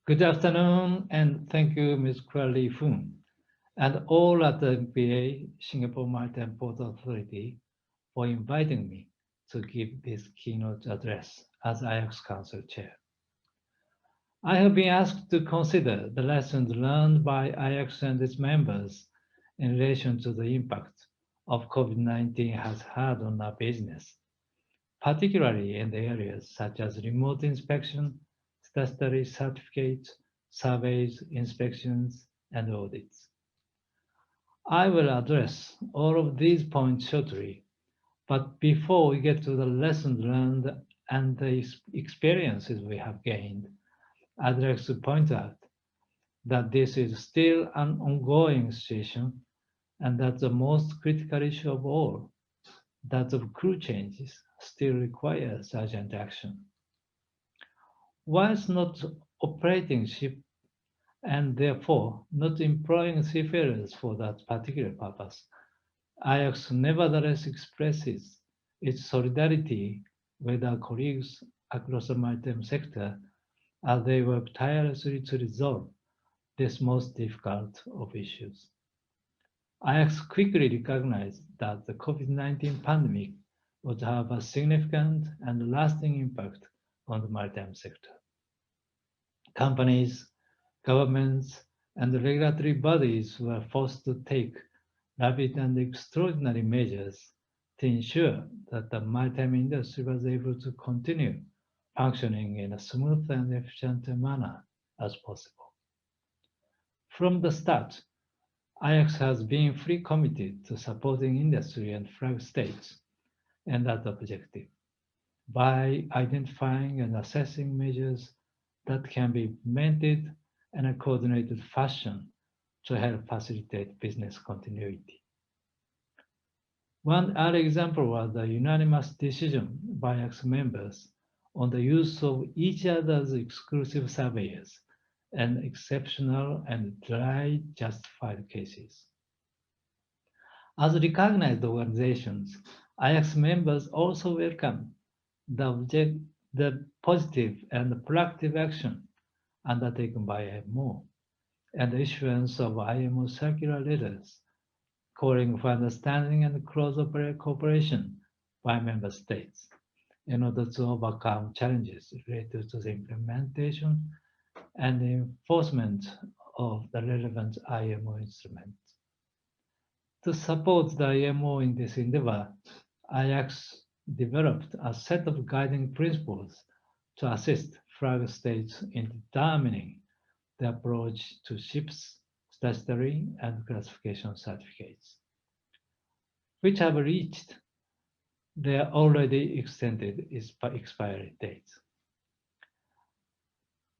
Good afternoon, and thank you, Ms. Kwali Foon, and all at the MPA Singapore Maritime Port Authority for inviting me to give this keynote address as IX Council Chair. I have been asked to consider the lessons learned by IX and its members in relation to the impact of COVID-19 has had on our business, particularly in the areas such as remote inspection, statutory certificates, surveys, inspections, and audits. I will address all of these points shortly, but before we get to the lessons learned and the experiences we have gained, I'd like to point out that this is still an ongoing situation and that the most critical issue of all, that of crew changes, still requires urgent action. Whilst not operating ship and therefore not employing seafarers for that particular purpose, IX nevertheless expresses its solidarity with our colleagues across the maritime sector as they work tirelessly to resolve this most difficult of issues. IX quickly recognized that the COVID-19 pandemic would have a significant and lasting impact on the maritime sector. Companies, governments, and regulatory bodies were forced to take rapid and extraordinary measures to ensure that the maritime industry was able to continue functioning in a smooth and efficient manner as possible. From the start, IX has been fully committed to supporting industry and flag states in that objective by identifying and assessing measures that can be implemented in a coordinated fashion to help facilitate business continuity. One early example was the unanimous decision by IX members on the use of each other's exclusive surveyors in exceptional and dry justified cases. As recognized organizations, IX members also welcome the positive and proactive action undertaken by IMO and the issuance of IMO circular letters calling for understanding and close cooperation by member states in order to overcome challenges related to the implementation and enforcement of the relevant IMO instruments. To support the IMO in this endeavor, IX developed a set of guiding principles to assist flag states in determining the approach to ships' statutory and classification certificates, which have reached their already extended expiry dates.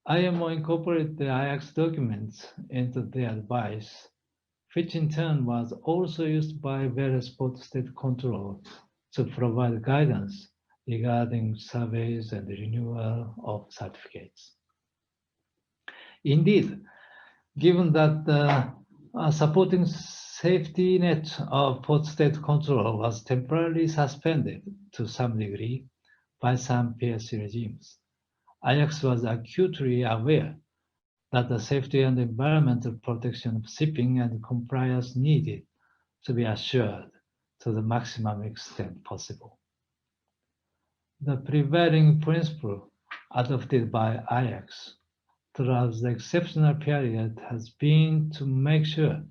IMO incorporated the IX documents into their advice, which in turn was also used by various port state control to provide guidance regarding surveys and renewal of certificates. Indeed, given that the supporting safety net of port state control was temporarily suspended to some degree by some PSC regimes, IX was acutely aware that the safety and environmental protection of shipping and compliance needed to be assured to the maximum extent possible. The prevailing principle adopted by IX throughout the exceptional period has been to make sure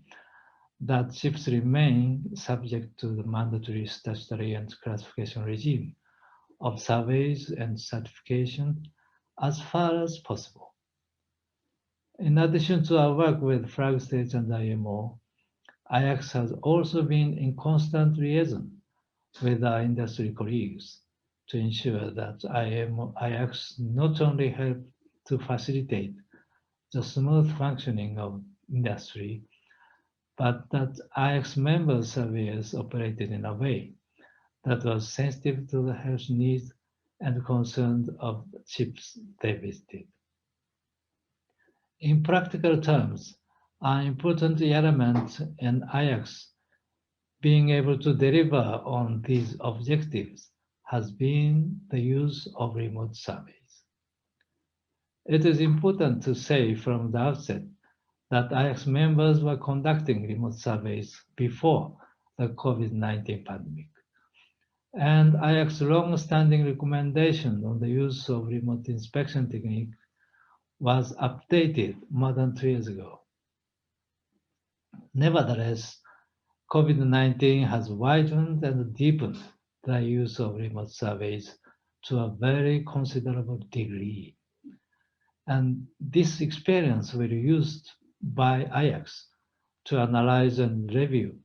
that ships remain subject to the mandatory statutory and classification regime of surveys and certification as far as possible. In addition to our work with flag states and IMO, IX has also been in constant liaison with our industry colleagues to ensure that IX not only help to facilitate the smooth functioning of industry, but that IX member surveyors operated in a way that was sensitive to the health needs and concerns of the ships they visited. In practical terms, an important element in IX being able to deliver on these objectives has been the use of remote surveys. It is important to say from the outset that IX members were conducting remote surveys before the COVID-19 pandemic. And IX's long-standing recommendation on the use of remote inspection technique was updated more than 2 years ago. Nevertheless, COVID-19 has widened and deepened the use of remote surveys to a very considerable degree. And this experience will be used by IX to analyze and review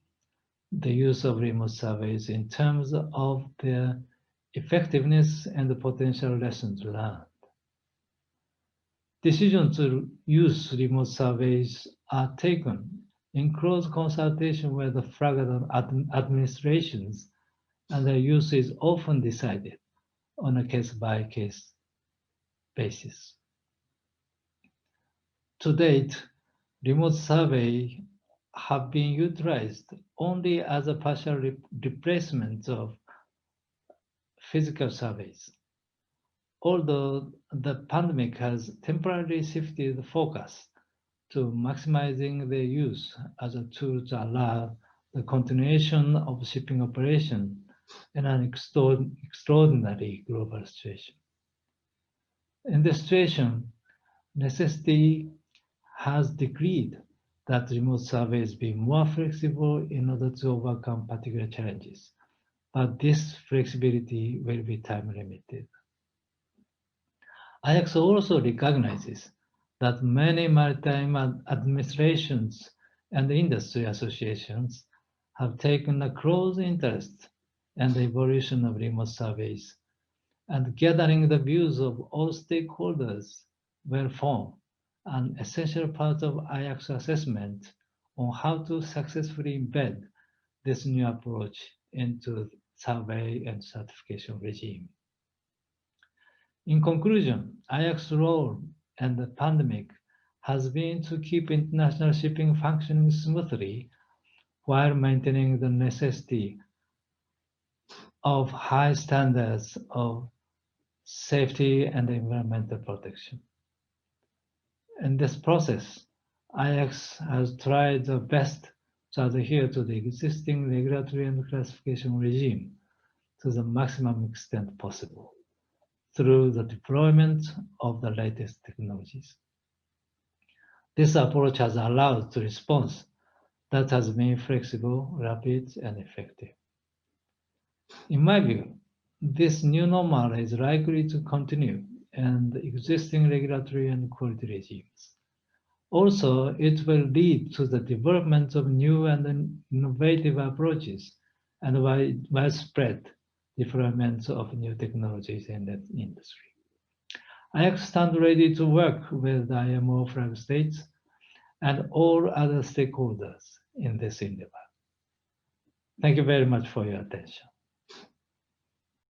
the use of remote surveys in terms of their effectiveness and the potential lessons learned. Decisions to use remote surveys are taken in close consultation with the fraudulent administrations, and their use is often decided on a case-by-case basis. To date, remote surveys have been utilized only as a partial replacement of physical surveys. Although the pandemic has temporarily shifted the focus to maximizing their use as a tool to allow the continuation of shipping operation in an extraordinary global situation. In this situation, necessity has decreed that remote surveys be more flexible in order to overcome particular challenges, but this flexibility will be time limited. IX also recognizes that many maritime administrations and industry associations have taken a close interest in the evolution of remote surveys, and gathering the views of all stakeholders will form an essential part of IX assessment on how to successfully embed this new approach into survey and certification regime. In conclusion, IX's role in the pandemic has been to keep international shipping functioning smoothly while maintaining the necessity of high standards of safety and environmental protection. In this process, IX has tried the best to adhere to the existing regulatory and classification regime to the maximum extent possible through the deployment of the latest technologies. This approach has allowed the response that has been flexible, rapid, and effective. In my view, this new normal is likely to continue in the existing regulatory and quality regimes. Also, it will lead to the development of new and innovative approaches and widespread deployment of new technologies in that industry. I stand ready to work with the IMO flag states and all other stakeholders in this endeavor. Thank you very much for your attention.